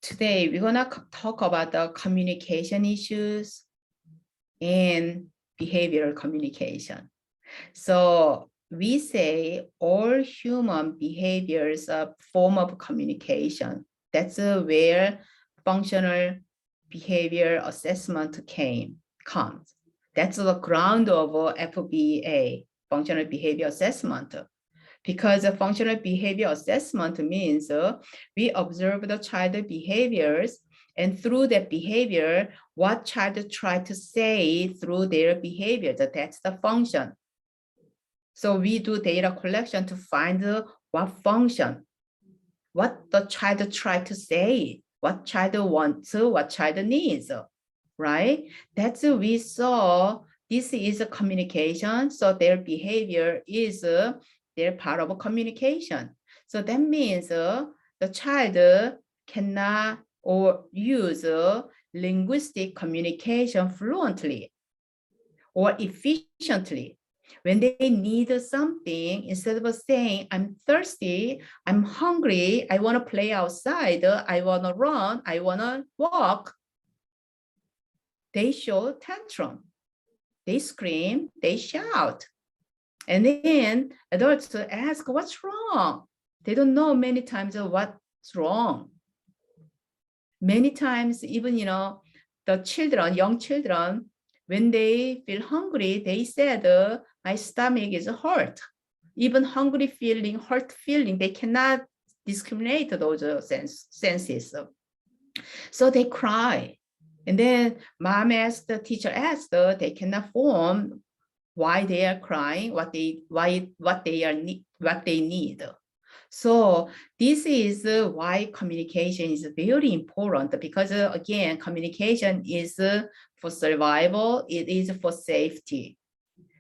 Today, we're gonna talk about the communication issues and behavioral communication. So we say all human behaviors are form of communication. That's where functional behavior assessment comes. That's the ground of FBA, functional behavior assessment. Because a functional behavior assessment means we observe the child behaviors, and through that behavior, what child tried to say through their behavior, that's the function. So we do data collection to find what function, what the child tried to say, what child wants, what child needs, right? That's we saw. This is a communication, so their behavior is their part of a communication. So that means the child cannot or use linguistic communication fluently or efficiently. When they need something, instead of saying, I'm thirsty, I'm hungry, I want to play outside, I want to run, I want to walk, they show tantrum. They scream, they shout. And then adults ask, what's wrong? They don't know many times what's wrong. Many times, even, the children, young children, when they feel hungry, they said, my stomach is hurt. Even hungry feeling, hurt feeling, they cannot discriminate those senses. So they cry. And then mom asked, the teacher asked, they cannot form why they are crying, what they need. So this is why communication is very important, because again, communication is for survival, it is for safety.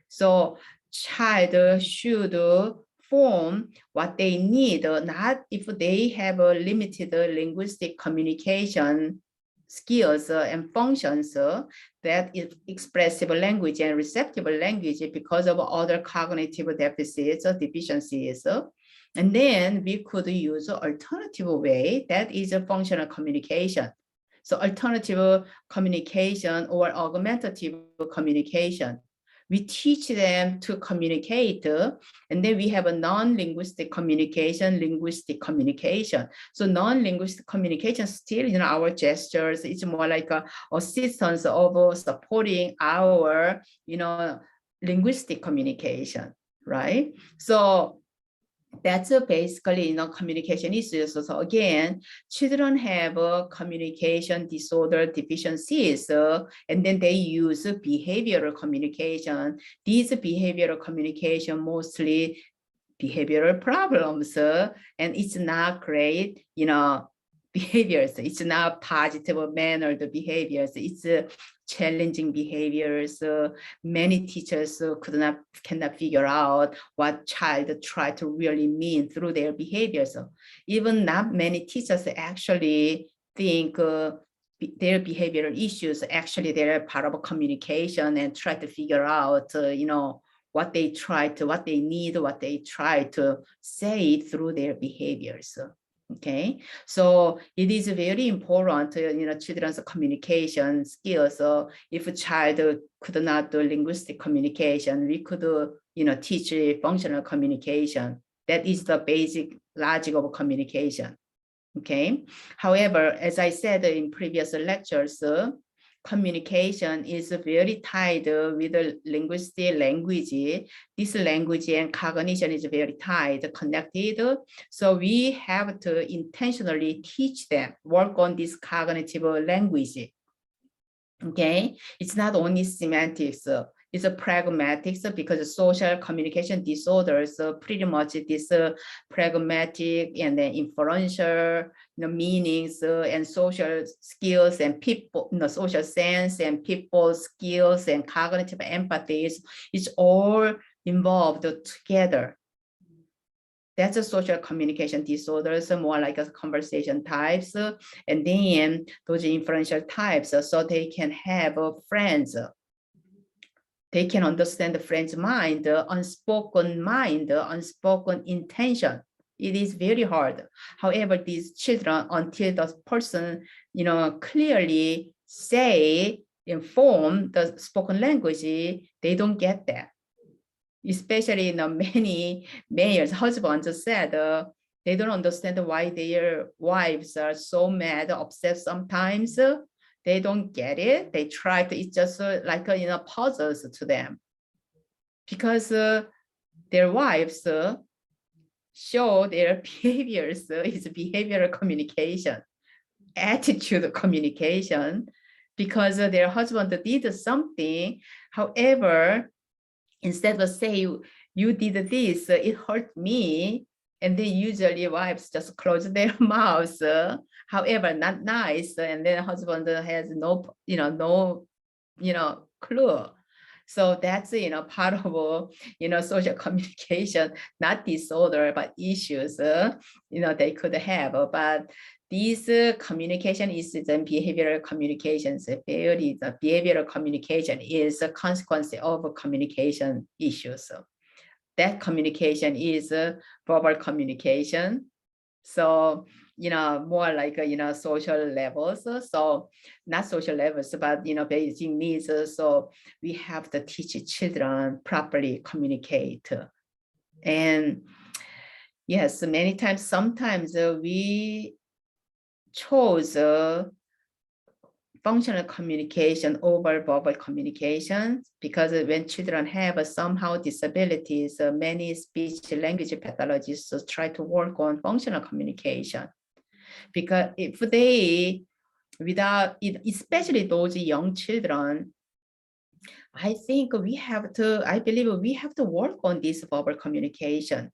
So child should form what they need, not if they have a limited linguistic communication skills and functions, that is expressive language and receptive language because of other cognitive deficits or deficiencies. And then we could use an alternative way, that is a functional communication. So alternative communication or augmentative communication. We teach them to communicate, and then we have a non-linguistic communication, linguistic communication. So non-linguistic communication still, our gestures, it's more like a assistance of supporting our, linguistic communication, right? So that's basically, communication issues. So again, children have communication disorder deficiencies, and then they use behavioral communication. These behavioral communication mostly behavioral problems, and it's not great, behaviors. It's not positive mannered behaviors. It's challenging behaviors. Many teachers cannot figure out what child tried to really mean through their behaviors. Even not many teachers actually think their behavioral issues, actually they're part of communication, and try to figure out, what they need, what they try to say through their behaviors. Okay, so it is very important, children's communication skills. So if a child could not do linguistic communication, we could, teach functional communication. That is the basic logic of communication. Okay. However, as I said in previous lectures, communication is very tied with the linguistic language. This language and cognition is very tied, connected. So we have to intentionally teach them, work on this cognitive language. Okay, it's not only semantics, it's a pragmatics, because social communication disorders, pretty much this pragmatic and then inferential, meanings and social skills and people, social sense and people skills and cognitive empathies, it's all involved together. That's a social communication disorders, more like a conversation types, and then those inferential types, so they can have friends. They can understand the friend's mind, unspoken intention. It is very hard. However, these children, until the person, clearly say, inform the spoken language, they don't get that. Especially many mayors, husbands said they don't understand why their wives are so mad, upset sometimes. They don't get it. They try to, it's just like, puzzles to them. Because their wives show their behaviors is behavioral communication, attitude communication, because their husband did something. However, instead of say, you did this, it hurt me, and then usually wives just close their mouths. However, not nice, and then husband has no, clue. So that's, part of, social communication, not disorder, but issues, they could have. But this communication is the behavioral communications. The behavioral communication is a consequence of communication issues. That communication is verbal communication. So, more like, social levels. So not social levels, but, basic needs. So we have to teach children properly communicate. And yes, many times, sometimes we chose functional communication over verbal communication, because when children have somehow disabilities, many speech language pathologists try to work on functional communication. Because if they, without it, especially those young children, I believe we have to work on this verbal communication,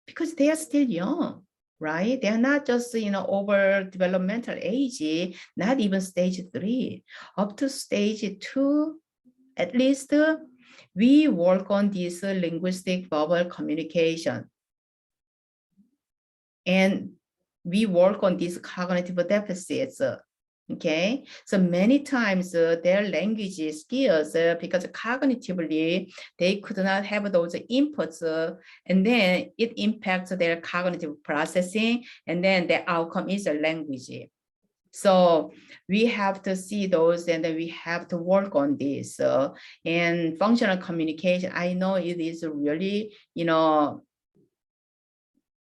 because they are still young, right? They are not just, over developmental age, not even stage 3, up to stage 2, at least we work on this linguistic verbal communication. And we work on these cognitive deficits. Okay, so many times their language skills, because cognitively they could not have those inputs, and then it impacts their cognitive processing, and then the outcome is a language. So we have to see those, and then we have to work on this. And functional communication, I know it is really,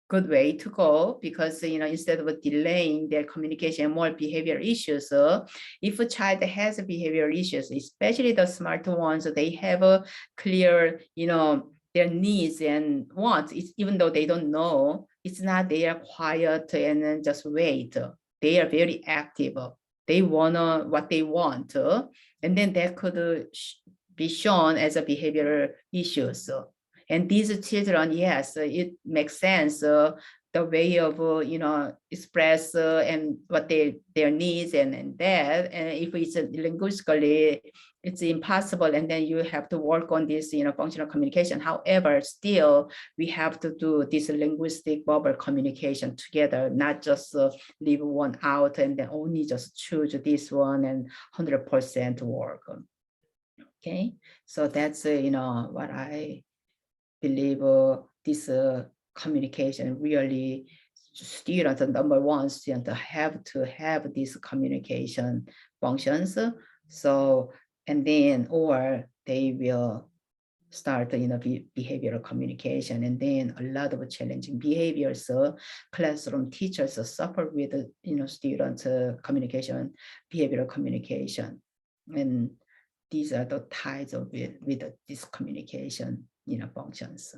good way to go, because instead of delaying their communication, more behavior issues. If a child has behavioral issues, especially the smart ones, they have a clear, their needs and wants. Even though they don't know, it's not they are quiet and then just wait. They are very active. They wanna what they want, and then that could be shown as a behavioral issue. And these children, yes, it makes sense. The way of, express and what their needs and that. And if it's linguistically, it's impossible. And then you have to work on this, functional communication. However, still, we have to do this linguistic verbal communication together, not just leave one out and then only just choose this one and 100% work. Okay, so that's, what I believe this communication really, students, number one, students have to have these communication functions. So, and then, or they will start, behavioral communication, and then a lot of challenging behaviors. Classroom teachers suffer with, student communication, behavioral communication, and these are the ties of it with this communication, functions.